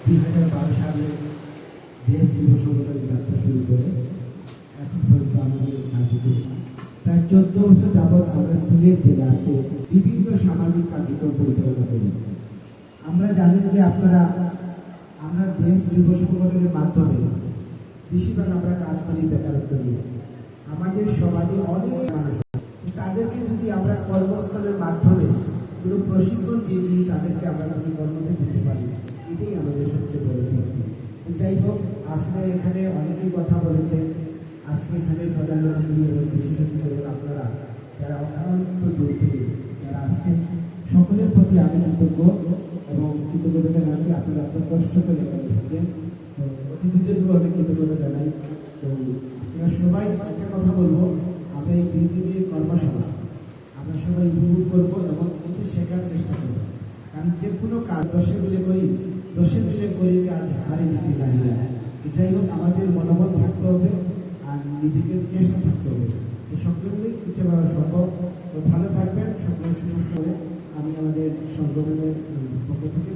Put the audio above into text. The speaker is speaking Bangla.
2012 সালে দেশ যুব সংগঠন যাত্রা শুরু করে এখন পর্যন্ত আমাদের কার্যক্রম প্রায় 14 বছর যাবৎ আমরা সিলেট জেলাতে বিভিন্ন সামাজিক কার্যক্রম পরিচালনা করি। আমরা জানি যে আমরা দেশ যুব সংগঠনের মাধ্যমে বেশিরভাগ আমরা কাজ করি বেকারত্ব নিয়ে। আমাদের সমাজে অনেক মানুষ, তাদেরকে যদি আমরা কর্মস্থলের মাধ্যমে কোনো প্রশিক্ষণ দিয়ে দিই, তাদেরকে আমরা যদি কর্মতে দিতে পারি, এটাই আমাদের সবচেয়ে বড় দিক। যাই হোক, আসলে এখানে অনেকেই কথা বলেছেন। আজকে এখানে প্রধানমন্ত্রী এবং বিশেষ অতিথি আপনারা যারা অত্যন্ত দূর থেকে যারা আসছেন, সকলের প্রতি আমি কৃতজ্ঞ এবং কৃতজ্ঞতা জানাচ্ছি। আপনারা এত কষ্ট করে এখানে এসেছেন, তো অতিথিদেরও অনেক কৃতজ্ঞতা জানাই। তো আপনারা সবাই একটা কথা বলবো, আমরা এই 2 দিনের কর্মশালা আমরা সবাই উপভোগ করবো এবং একটু শেখার চেষ্টা করবো। কারণ যে কোনো কাজ 10 মিলে করি কাজ হারে দিতে নাহিরা। এটাই হোক, আমাদের মনোবল থাকতে হবে আর নিজেকে চেষ্টা থাকতে হবে। তো সকলে মিলে ইচ্ছে করা সম্ভব। তো ভালো থাকবেন, সকলের সুস্বাস্থ্য হবে। আমি আমাদের সংগঠনের পক্ষ থেকে